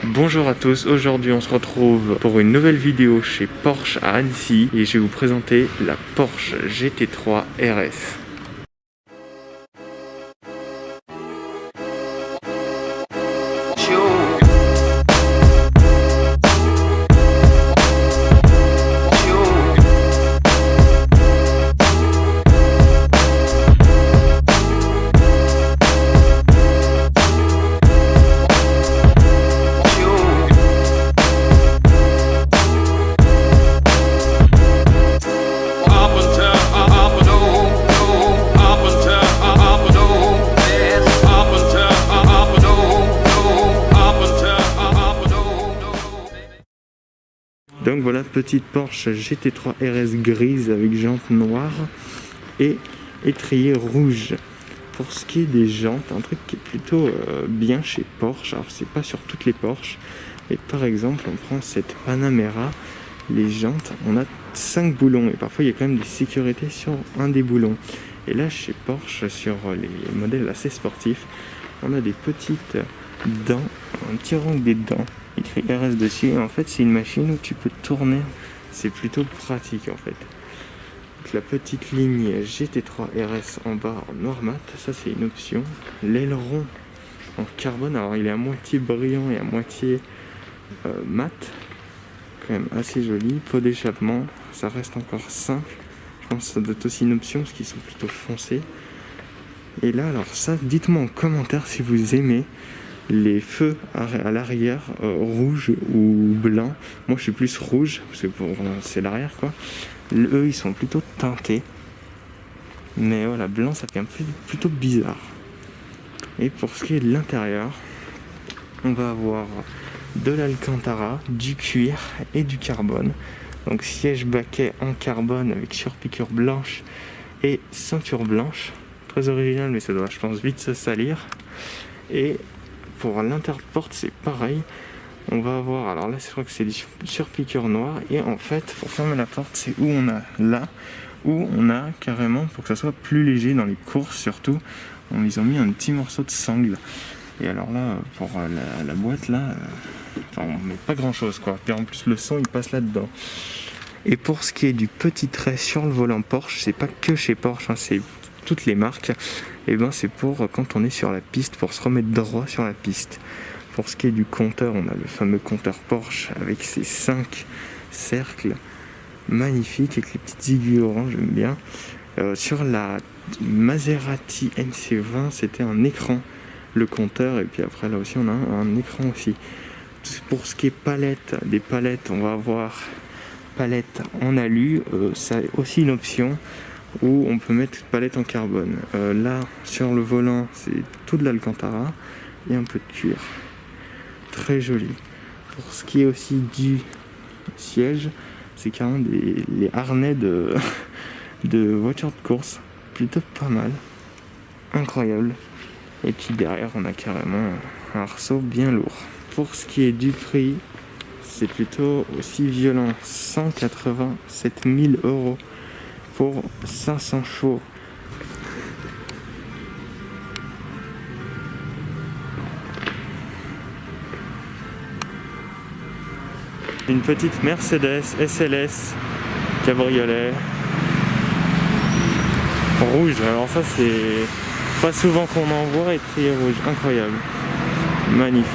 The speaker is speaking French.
Bonjour à tous, aujourd'hui on se retrouve pour une nouvelle vidéo chez Porsche à Annecy et je vais vous présenter la Porsche GT3 RS. Donc voilà, petite Porsche GT3 RS grise avec jantes noires et étrier rouge. Pour ce qui est des jantes, un truc qui est plutôt bien chez Porsche, alors c'est pas sur toutes les Porsche, mais par exemple on prend cette Panamera, les jantes, on a 5 boulons et parfois il y a quand même des sécurités sur un des boulons. Et là chez Porsche, sur les modèles assez sportifs, on a des petites dents, un petit rang des dents, écrit RS dessus, et en fait c'est une machine où tu peux tourner, c'est plutôt pratique en fait. Donc, la petite ligne GT3 RS en bas en noir mat, ça c'est une option. L'aileron en carbone, alors il est à moitié brillant et à moitié mat, quand même assez joli. Pot d'échappement, ça reste encore simple, je pense que ça doit être aussi une option parce qu'ils sont plutôt foncés. Et là alors ça, dites-moi en commentaire si vous aimez les feux à l'arrière rouge ou blanc. Moi je suis plus rouge parce que c'est l'arrière quoi. Eux ils sont plutôt teintés, mais voilà, blanc ça fait un peu plutôt bizarre. Et pour ce qui est de l'intérieur, on va avoir de l'Alcantara, du cuir et du carbone. Donc siège baquet en carbone avec surpiqûre blanche et ceinture blanche, très original, mais ça doit je pense vite se salir. Et pour l'interporte c'est pareil, on va avoir, alors là je crois que c'est du surpiqûre noir, et en fait pour fermer la porte c'est où on a là, où on a carrément, pour que ça soit plus léger dans les courses surtout, ils ont mis un petit morceau de sangle. Et alors là pour la boîte là, on met pas grand chose quoi, puis en plus le son il passe là dedans. Et pour ce qui est du petit trait sur le volant Porsche, c'est pas que chez Porsche, c'est toutes les marques, et c'est pour quand on est sur la piste, pour se remettre droit sur la piste. Pour ce qui est du compteur, on a le fameux compteur Porsche avec ses 5 cercles magnifiques avec les petites aiguilles orange, j'aime bien. Sur la Maserati MC20, c'était un écran, le compteur, et puis après là aussi on a un écran aussi. Pour ce qui est palette, des palettes, on va avoir palette en alu, c'est aussi une option où on peut mettre une palette en carbone. Là sur le volant c'est tout de l'Alcantara et un peu de cuir, très joli. Pour ce qui est aussi du siège, c'est carrément les harnais de voiture de course, plutôt pas mal, incroyable. Et puis derrière on a carrément un arceau bien lourd. Pour ce qui est du prix, c'est plutôt aussi violent, 187 000 € pour 500 chevaux. Une petite Mercedes SLS cabriolet rouge, alors ça c'est pas souvent qu'on en voit, et très rouge, incroyable, magnifique.